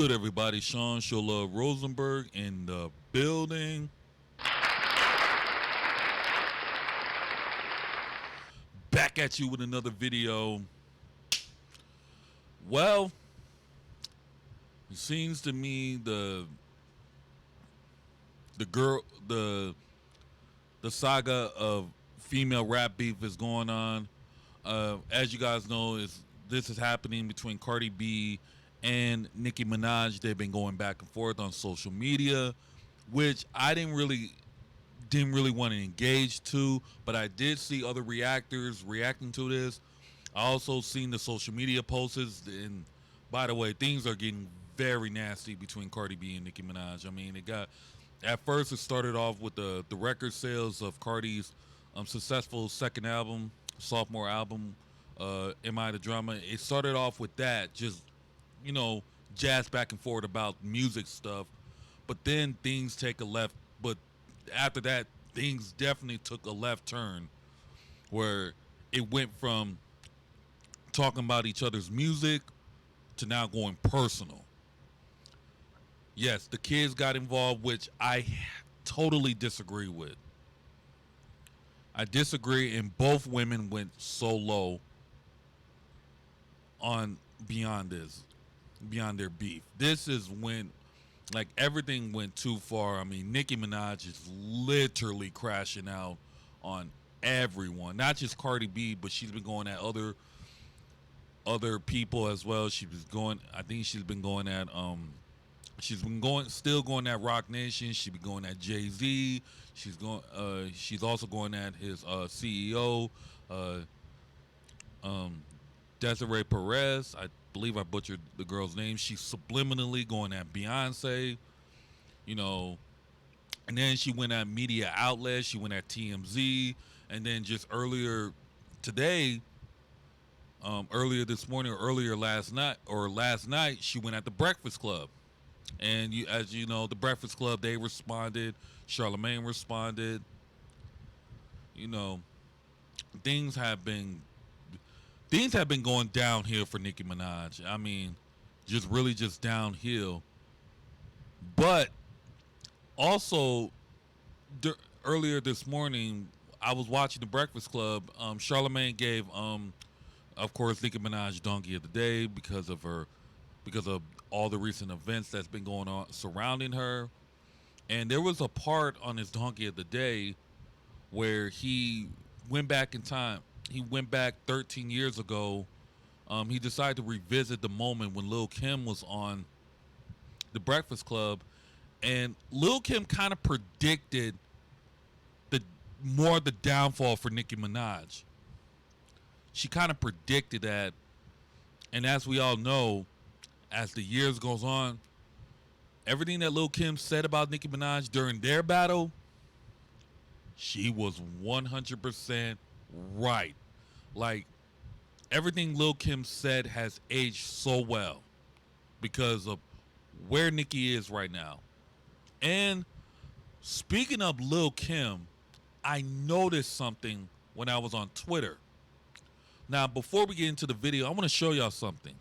good, everybody? Sean Shola Rosenberg in the building. Back at you with another video. Well, it seems to me the girl the saga of female rap beef is going on. As you guys know, this is happening between Cardi B and Nicki Minaj. They've been going back and forth on social media, which I didn't really want to engage to, but I did see other reactors reacting to this. I also seen the social media posts, and by the way, things are getting very nasty between Cardi B and Nicki Minaj. I mean, at first it started off with the record sales of Cardi's successful second album, sophomore album, Am I the Drama. It started off with that, just you know, jazz back and forth about music stuff, but then things take a left. But after that, things definitely took a left turn where it went from talking about each other's music to now going personal. Yes, the kids got involved, which I totally disagree with. I disagree, and both women went so low on beyond this, beyond their beef. This is when like everything went too far. I mean, Nicki Minaj is literally crashing out on everyone, not just Cardi B, but she's been going at other people as well. She was going. I think she's been going at She's been still going at Rock Nation. She's been going at Jay Z. She's going. She's also going at his CEO, Desiree Perez. I believe I butchered the girl's name. She's subliminally going at Beyonce. You know, and then she went at media outlets. She went at TMZ, and then just today, earlier this morning or earlier last night, she went at the Breakfast Club. And as you know, the Breakfast Club, they responded. Charlemagne responded. You know, things have been going downhill for Nicki Minaj. I mean, just downhill. But also, earlier this morning, I was watching the Breakfast Club. Charlemagne gave, of course, Nicki Minaj Donkey of the Day because of all the recent events that's been going on surrounding her. And there was a part on his Donkey of the Day where he went back in time. He went back 13 years ago. He decided to revisit the moment when Lil' Kim was on the Breakfast Club, and Lil' Kim kind of predicted the downfall for Nicki Minaj. She kind of predicted that, and as we all know, as the years goes on, everything that Lil' Kim said about Nicki Minaj during their battle, she was 100% right. Like, everything Lil' Kim said has aged so well because of where Nicki is right now. And speaking of Lil' Kim, I noticed something when I was on Twitter. Now, before we get into the video, I want to show y'all something.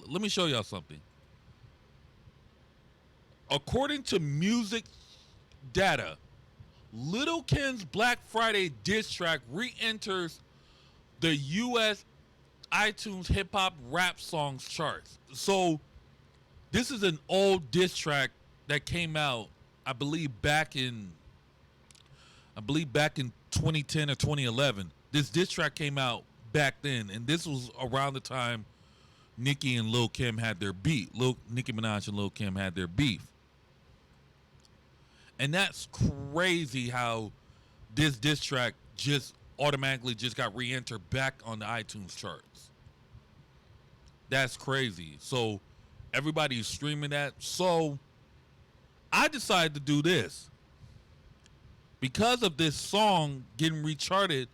Let me show y'all something. According to music data, Lil' Kim's Black Friday diss track re-enters the U.S. iTunes hip hop rap songs charts. So this is an old diss track that came out, I believe back in 2010 or 2011. This diss track came out back then, and this was around the time Nicki and Lil' Kim had their beef. Nicki Minaj and Lil' Kim had their beef. And that's crazy how this diss track just automatically just got re-entered back on the iTunes charts. That's crazy. So everybody's streaming that. So I decided to do this. Because of this song getting recharted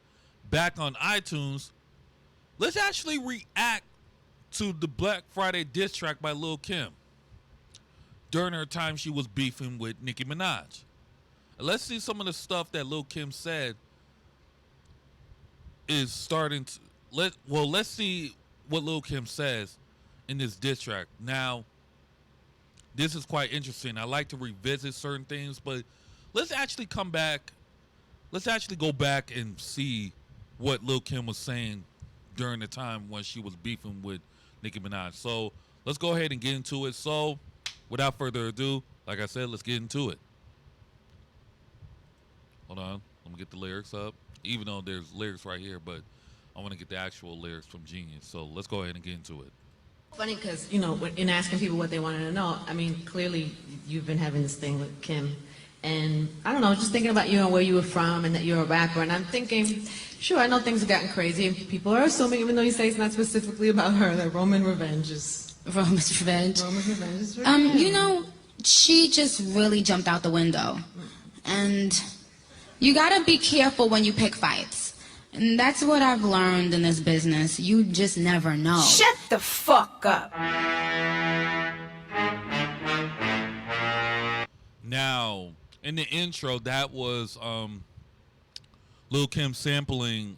back on iTunes, let's actually react to the Black Friday diss track by Lil' Kim during her time she was beefing with Nicki Minaj. And let's see some of the stuff that Lil' Kim said is starting to let's see what Lil' Kim says in this diss track. Now, this is quite interesting. I like to revisit certain things, but let's actually come back. Let's actually go back and see what Lil Kim was saying during the time when she was beefing with Nicki Minaj. So let's go ahead and get into it. So, without further ado, like I said, let's get into it. Hold on, let me get the lyrics up. Even though there's lyrics right here, but I want to get the actual lyrics from Genius. So let's go ahead and get into it. Funny because, in asking people what they wanted to know, I mean, clearly you've been having this thing with Kim. And I don't know, just thinking about you and where you were from and that you're a rapper. And I'm thinking, sure, I know things have gotten crazy. And people are assuming, even though you say it's not specifically about her, that Roman Revenge is... Roman's Revenge. Roman's Revenge is for Kim. She just really jumped out the window. And you gotta be careful when you pick fights. And that's what I've learned in this business. You just never know. Shut the fuck up. Now, in the intro, that was Lil Kim sampling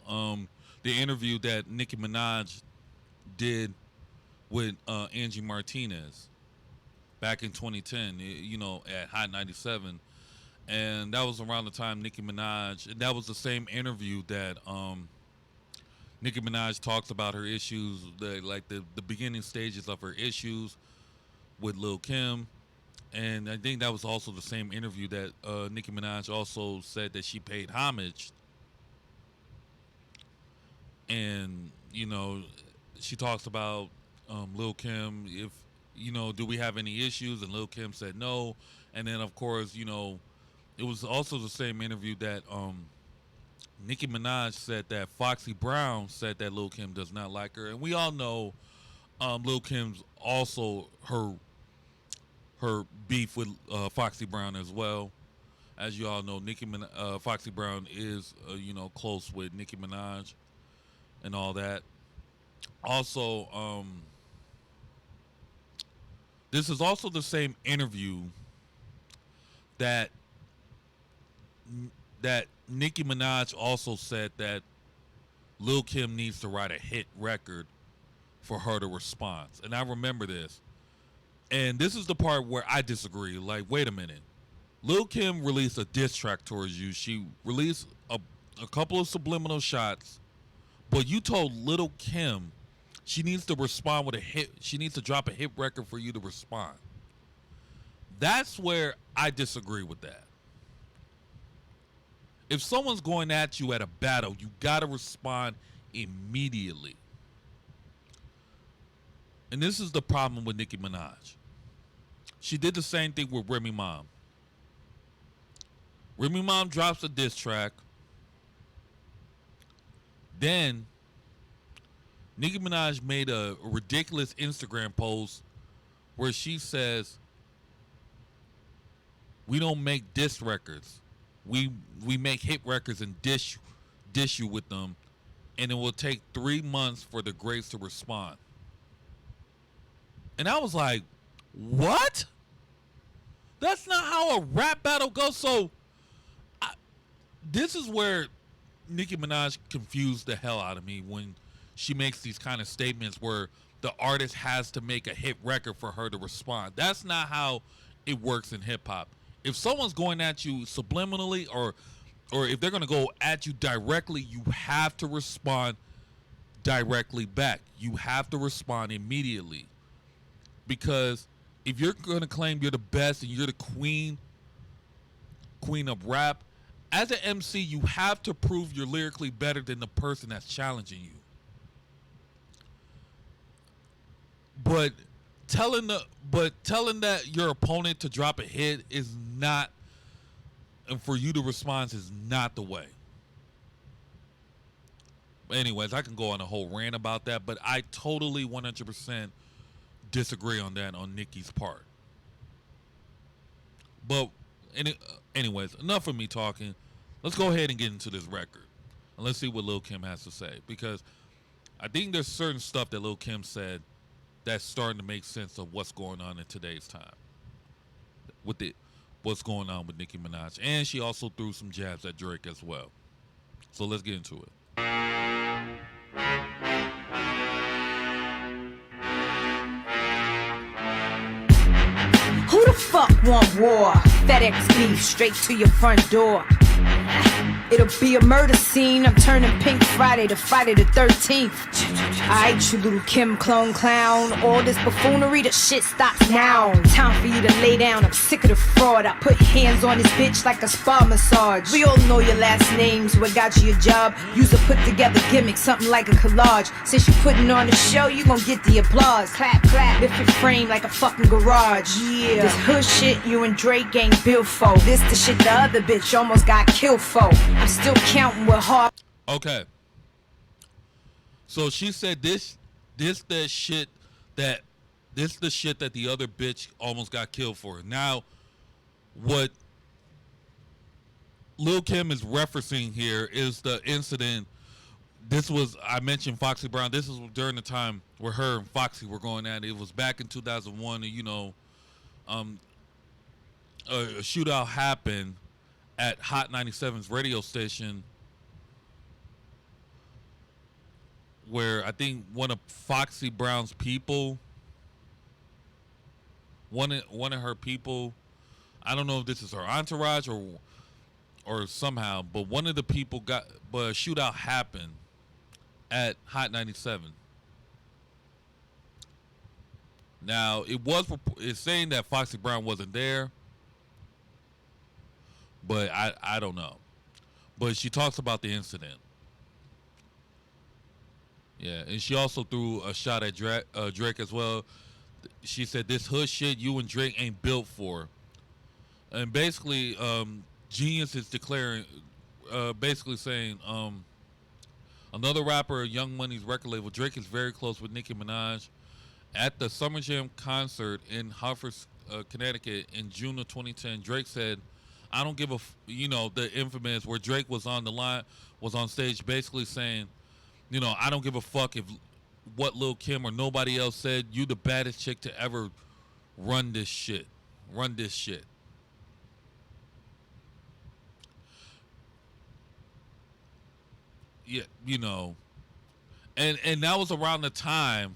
the interview that Nicki Minaj did with Angie Martinez back in 2010, at Hot 97. And that was around the time Nicki Minaj, and that was the same interview that Nicki Minaj talks about her issues, the beginning stages of her issues with Lil Kim. And I think that was also the same interview that Nicki Minaj also said that she paid homage. And, she talks about Lil Kim, if, do we have any issues? And Lil Kim said no. And then, of course, it was also the same interview that Nicki Minaj said that Foxy Brown said that Lil Kim does not like her. And we all know Lil Kim's also her beef with Foxy Brown as well. As you all know, Foxy Brown is close with Nicki Minaj and all that. Also, this is also the same interview that Nicki Minaj also said that Lil Kim needs to write a hit record for her to respond. And I remember this. And this is the part where I disagree. Like, wait a minute. Lil Kim released a diss track towards you. She released a couple of subliminal shots. But you told Lil Kim she needs to respond with a hit. She needs to drop a hit record for you to respond. That's where I disagree with that. If someone's going at you at a battle, you got to respond immediately. And this is the problem with Nicki Minaj. She did the same thing with Remy Ma. Remy Ma drops a diss track. Then Nicki Minaj made a ridiculous Instagram post where she says, "We don't make diss records. We make hit records and dish you with them, and it will take 3 months for the greats to respond." And I was like, what? That's not how a rap battle goes. So this is where Nicki Minaj confused the hell out of me when she makes these kind of statements where the artist has to make a hit record for her to respond. That's not how it works in hip hop. If someone's going at you subliminally or if they're going to go at you directly, you have to respond directly back. You have to respond immediately. Because if you're going to claim you're the best and you're the queen of rap, as an MC, you have to prove you're lyrically better than the person that's challenging you. But telling that your opponent to drop a hit is not, and for you to respond is not the way. But anyways, I can go on a whole rant about that, but I totally 100% disagree on that on Nicki's part. But anyways, enough of me talking. Let's go ahead and get into this record. And let's see what Lil Kim has to say. Because I think there's certain stuff that Lil Kim said that's starting to make sense of what's going on in today's time. With what's going on with Nicki Minaj. And she also threw some jabs at Drake as well. So let's get into it. war. FedEx beef straight to your front door. It'll be a murder scene. I'm turning Pink Friday to Friday the 13th. Alright, you little Kim clone clown. All this buffoonery, the shit stops now. Time for you to lay down. I'm sick of the fraud. I put hands on this bitch like a spa massage. We all know your last names. What got you your job? Use a put together gimmick, something like a collage. Since you putting on the show, you gon' get the applause. Clap, clap, lift your frame like a fucking garage. Yeah, this hood shit you and Drake ain't built for. This the shit the other bitch almost got killed for. I'm still counting with hard. Okay. So she said this the shit that the other bitch almost got killed for. Now, what Lil Kim is referencing here is the incident. This was, I mentioned Foxy Brown. This is during the time where her and Foxy were going at it. It was back in 2001, and a shootout happened at Hot 97's radio station, where I think one of Foxy Brown's people, one of her people, I don't know if this is her entourage or somehow, but one of the people but a shootout happened at Hot 97. Now, it's saying that Foxy Brown wasn't there, but I don't know. But she talks about the incident. Yeah, and she also threw a shot at Drake as well. She said, this hood shit you and Drake ain't built for. And basically, Genius is declaring, basically saying, another rapper, Young Money's record label, Drake is very close with Nicki Minaj. At the Summer Jam concert in Hartford, Connecticut in June of 2010, Drake said, I don't give the infamous where Drake was on stage basically saying, I don't give a fuck if what Lil Kim or nobody else said, you the baddest chick to ever run this shit. Yeah, and that was around the time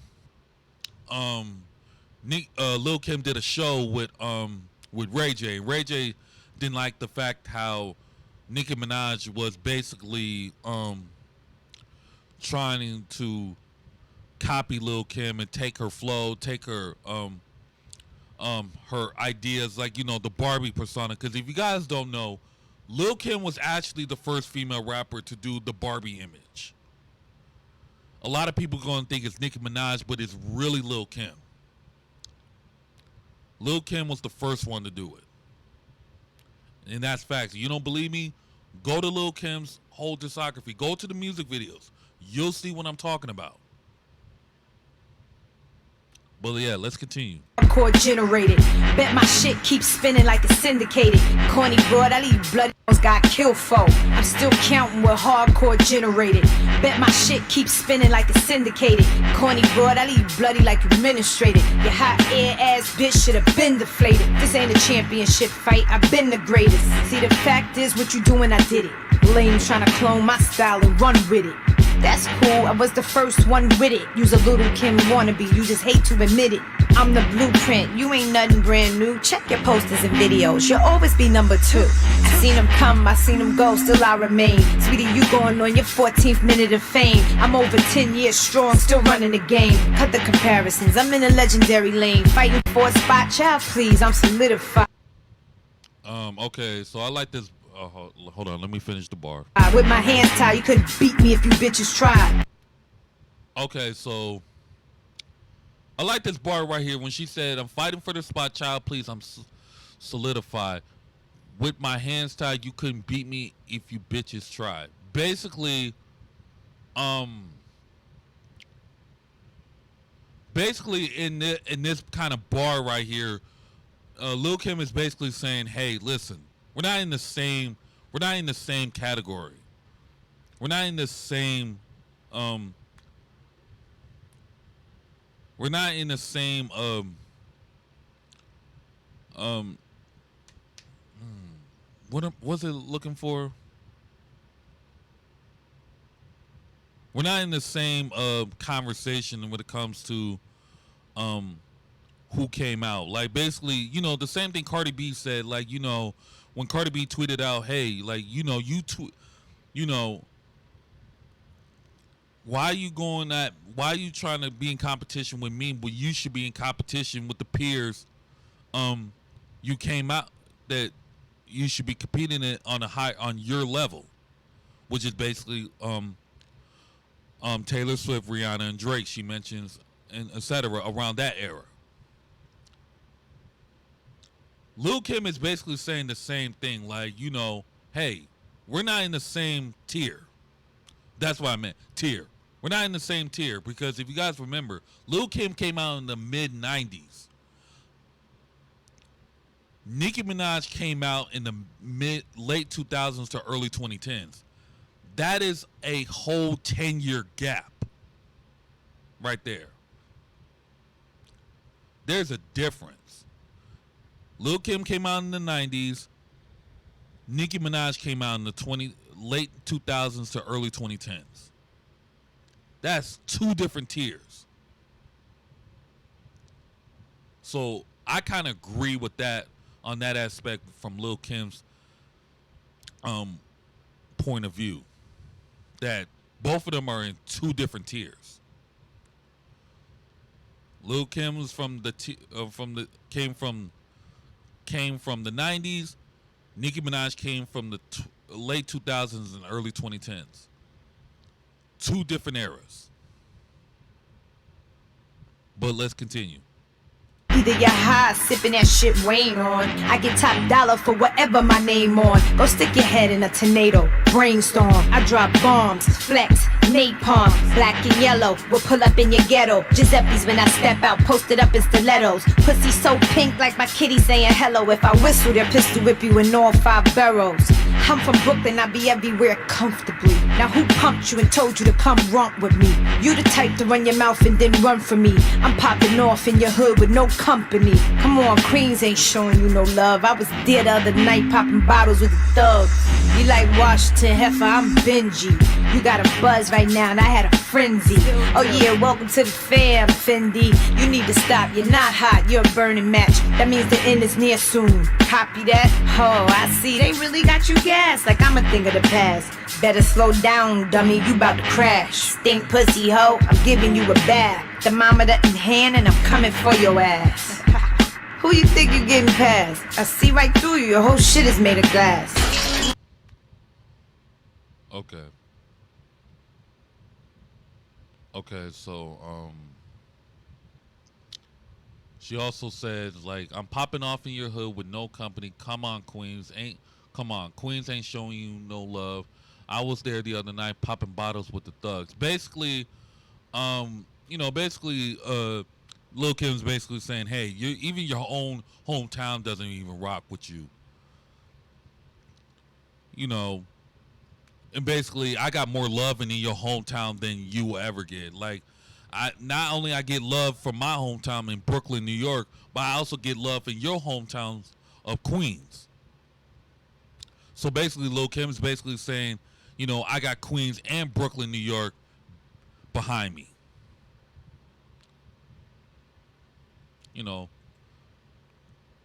Lil Kim did a show with Ray J. Ray J didn't like the fact how Nicki Minaj was basically trying to copy Lil Kim and take her flow, take her her ideas, like the Barbie persona. Because if you guys don't know, Lil Kim was actually the first female rapper to do the Barbie image. A lot of people going to think it's Nicki Minaj, but it's really Lil Kim. Lil Kim was the first one to do it. And that's facts. You don't believe me? Go to Lil Kim's whole discography. Go to the music videos. You'll see what I'm talking about. But yeah, let's continue. Hardcore generated. Bet my shit keeps spinning like it's syndicated. Corny broad, I leave bloody got killed for. I'm still counting with hardcore generated. Bet my shit keeps spinning like it's syndicated. Corny broad, I leave bloody like administrated. Your hot air ass bitch should have been deflated. This ain't a championship fight, I've been the greatest. See, the fact is, what you doing, I did it. Lame trying to clone my style and run with it. That's cool, I was the first one with it. You's a little Kim wannabe, you just hate to admit it. I'm the blueprint, you ain't nothing brand new. Check your posters and videos, you'll always be number 2. I seen them come, I seen them go, still I remain. Sweetie, you going on your 14th minute of fame. I'm over 10 years strong, still running the game. Cut the comparisons, I'm in a legendary lane. Fighting for a spot, child, please, I'm solidified. Okay, so I like this. Hold on, let me finish the bar. With my hands tied, you couldn't beat me if you bitches tried. Okay, so I like this bar right here when she said, I'm fighting for the spot, child, please, I'm solidified. With my hands tied, you couldn't beat me if you bitches tried. Basically in this kind of bar right here, Lil Kim is basically saying, hey, listen, we're not in the same category. We're not in the same what was it looking for? We're not in the same conversation when it comes to who came out. Like basically, the same thing Cardi B said. Like when Cardi B tweeted out, "Hey, like you know, why are you going at? Why are you trying to be in competition with me? But you should be in competition with the peers. Um, you came out that you should be competing it on your level, which is basically Taylor Swift, Rihanna, and Drake. She mentions and etc. around that era. Lil Kim is basically saying the same thing, like, hey, we're not in the same tier. That's what I meant, tier. We're not in the same tier because if you guys remember, Lil Kim came out in the mid 90s. Nicki Minaj came out in the late 2000s to early 2010s. That is a whole 10-year gap right there. There's a difference. Lil Kim came out in the 90s. Nicki Minaj came out in the late 2000s to early 2010s. That's two different tiers. So I kind of agree with that on that aspect from Lil Kim's point of view. That both of them are in two different tiers. Lil Kim was came from the 90s. Nicki Minaj came from the late 2000s and early 2010s. Two different eras. But let's continue. Either you're high, sipping that shit Wayne on. I get top dollar for whatever my name on. Go stick your head in a tornado, brainstorm. I drop bombs, flex, napalm, black and yellow. We'll pull up in your ghetto. Giuseppe's when I step out, posted up in stilettos. Pussy so pink like my kitty saying hello. If I whistle, their pistol whip you in all 5 boroughs. I'm from Brooklyn, I be everywhere comfortably. Now who pumped you and told you to come romp with me? You the type to run your mouth and then run from me. I'm popping off in your hood with no company. Come on, Queens ain't showing you no love. I was there the other night popping bottles with the thugs. You like Washington Heifer, I'm Benji. You got a buzz right now and I had a frenzy. Oh yeah, welcome to the fam, Fendi. You need to stop, you're not hot, you're a burning match. That means the end is near soon. Copy that? Oh, I see, they really got you gas. Like I'm a thing of the past. Better slow down, dummy, you about to crash. Stink pussy hoe, I'm giving you a bath. Thermometer in hand and I'm coming for your ass. Who you think you getting past? I see right through you, your whole shit is made of glass. Okay. Okay, so she also said, like, I'm popping off in your hood with no company. Come on, Queens ain't showing you no love. I was there the other night popping bottles with the thugs. Basically, Lil Kim's basically saying, hey, even your own hometown doesn't even rock with you. And basically, I got more love in your hometown than you will ever get. Like, I not only I get love from my hometown in Brooklyn, New York, but I also get love in your hometowns of Queens. So basically, Lil Kim's basically saying, I got Queens and Brooklyn, New York behind me.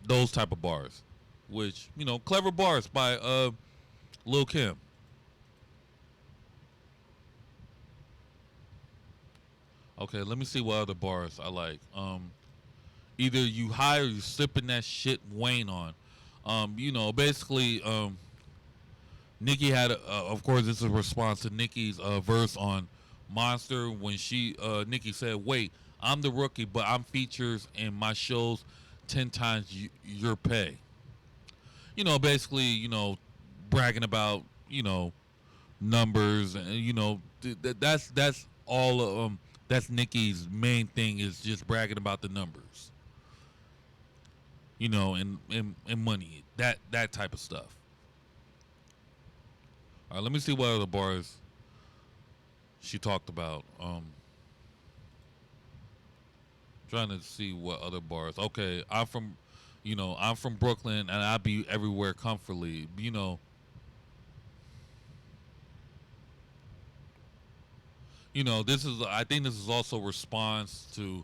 Those type of bars, which clever bars by Lil Kim. Okay, let me see what other bars I like. Either you high or you sipping that shit Wayne on. Basically, Nicki had, of course, this is a response to Nicki's verse on Monster when Nicki said, "Wait, I'm the rookie, but I'm features in my shows 10 times your pay." Basically, bragging about numbers and that's all that's Nicki's main thing is just bragging about the numbers. And money, that type of stuff. All right, let me see what other bars she talked about. Trying to see what other bars. Okay, I'm from Brooklyn and I be everywhere comfortably. I think this is also a response to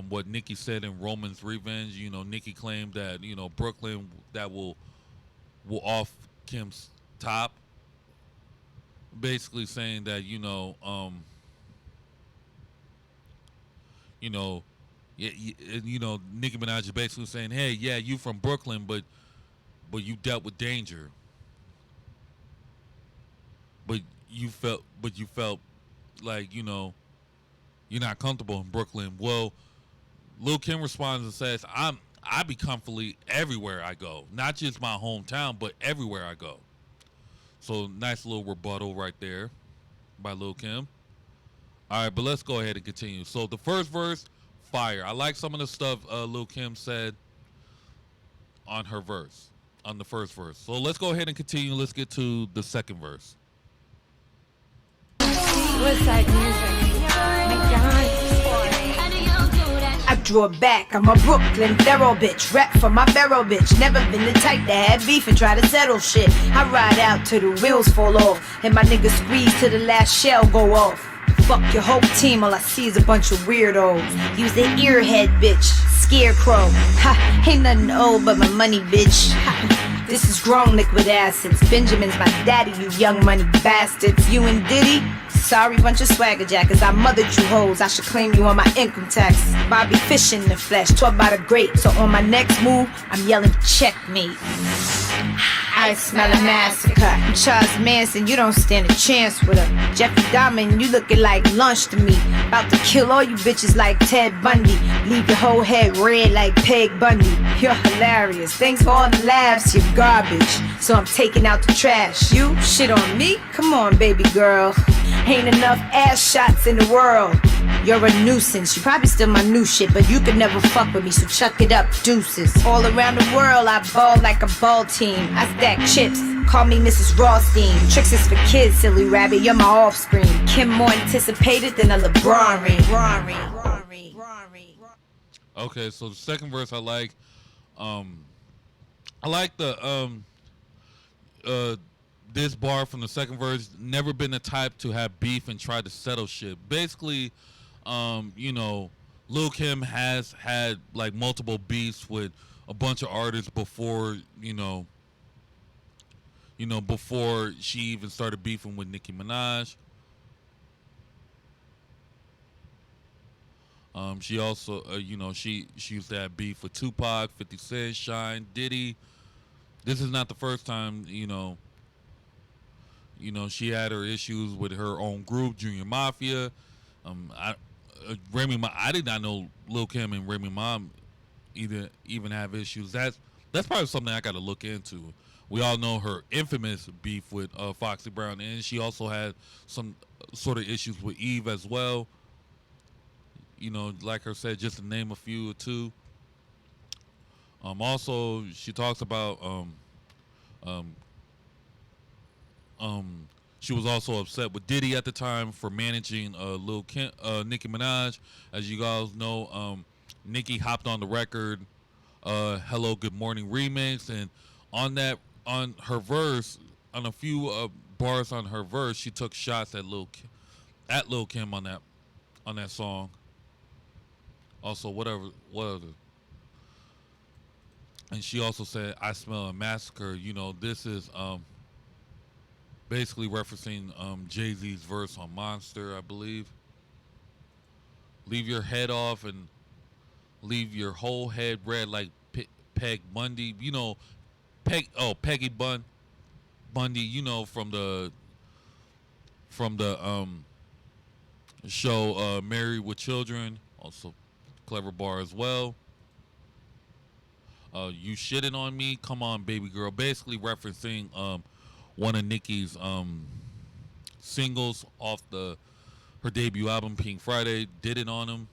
what Nikki said in Roman's Revenge. You know, Nikki claimed that Brooklyn that will off Kim's top, basically saying that you know, Nicki Minaj is basically saying, hey, yeah, you from Brooklyn, but you dealt with danger, but you felt like you're not comfortable in Brooklyn. Well, Lil Kim responds and says, I be comfortably everywhere I go, not just my hometown, but everywhere I go. So nice little rebuttal right there by Lil Kim. All right, but let's go ahead and continue. So the first verse, fire. I like some of the stuff Lil Kim said on her verse, on the first verse. So let's go ahead and continue. Let's get to the second verse. What's that music? My God. I draw back, I'm a Brooklyn thorough bitch. Rap for my barrel bitch. Never been the type to have beef and try to settle shit. I ride out till the wheels fall off, and my niggas squeeze till the last shell go off. Fuck your whole team, all I see is a bunch of weirdos. Use the earhead bitch, scarecrow. Ha, ain't nothing old but my money bitch. Ha, this is grown liquid assets. Benjamin's my daddy, you young money bastards. You and Diddy? Sorry, bunch of swagger jackers. I mothered you hoes. I should claim you on my income tax. Bobby Fish in the flesh, taught by the great. So on my next move, I'm yelling checkmate. I smell a massacre. I'm Charles Manson, you don't stand a chance with her. Jeffrey Dahmer, you looking like lunch to me. About to kill all you bitches like Ted Bundy. Leave your whole head red like Peg Bundy. You're hilarious. Thanks for all the laughs, you're garbage. So I'm taking out the trash. You shit on me? Come on, baby girl. Ain't enough ass shots in the world. You're a nuisance. You probably still my new shit, but you could never fuck with me, so chuck it up, deuces. All around the world, I ball like a ball team. I stack chips, call me Mrs. Rothstein. Tricks is for kids, silly rabbit, you're my offspring. Kim more anticipated than a LeBron ring. Okay, so the second verse I like the this bar from the second verse. Never been the type to have beef and try to settle shit. Basically, Lil Kim has had like multiple beefs with a bunch of artists before, before she even started beefing with Nicki Minaj. She also, she used to have beef with Tupac, 50 Cent, Shine, Diddy. This is not the first time, she had her issues with her own group, Junior Mafia. I did not know Lil Kim and Remy Ma even have issues. That's probably something I got to look into. We all know her infamous beef with Foxy Brown, and she also had some sort of issues with Eve as well. Like her said, just to name a few or two. Also, she talks about she was also upset with Diddy at the time for managing Nicki Minaj. As you guys know, Nicki hopped on the record, "Hello, Good Morning" remix, and on her verse, on a few bars on her verse, she took shots at Lil Kim on that song. Also, whatever. And she also said, "I smell a massacre." This is basically referencing Jay-Z's verse on Monster, I believe. Leave your head off and leave your whole head red like Peg Bundy. Peggy Bundy. From the show Married with Children. Also, clever bar as well. You shitting on me? Come on, baby girl. Basically referencing one of Nicki's singles off her debut album, Pink Friday. Did it on him.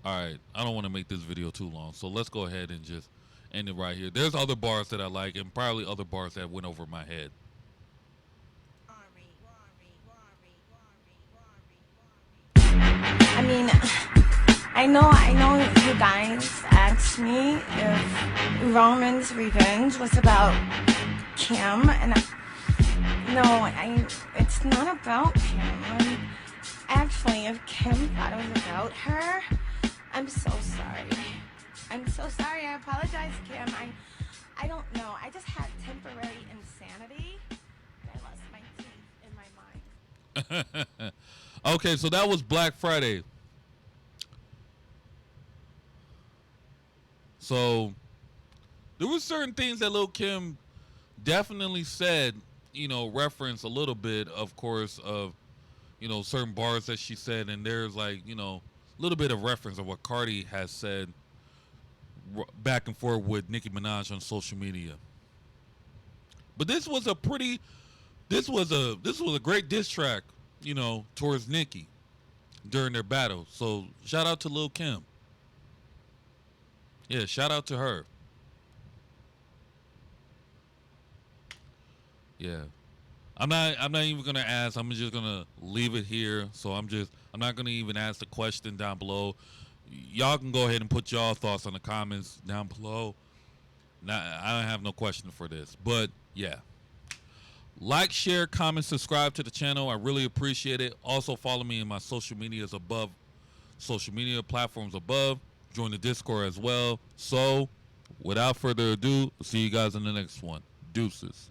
All right, I don't want to make this video too long, so let's go ahead and just end it right here. There's other bars that I like, and probably other bars that went over my head. I mean, I know you guys asked me if Roman's Revenge was about Kim, and it's not about Kim. Actually, funny if Kim thought it was about her. I'm so sorry. I'm so sorry. I apologize, Kim. I don't know. I just had temporary insanity. And I lost my teeth in my mind. Okay, so that was Black Friday. So there were certain things that Lil Kim definitely said, reference a little bit, of course, of, certain bars that she said. And there's like, a little bit of reference of what Cardi has said back and forth with Nicki Minaj on social media. But this was a great diss track, towards Nicki during their battle. So shout out to Lil Kim. Yeah, shout out to her. Yeah. I'm not even gonna ask. I'm just gonna leave it here. So I'm not gonna even ask the question down below. Y'all can go ahead and put y'all thoughts on the comments down below. I don't have no question for this. But yeah. Like, share, comment, subscribe to the channel. I really appreciate it. Also follow me in my social media platforms above. Join the Discord as well. So without further ado, see you guys in the next one. Deuces.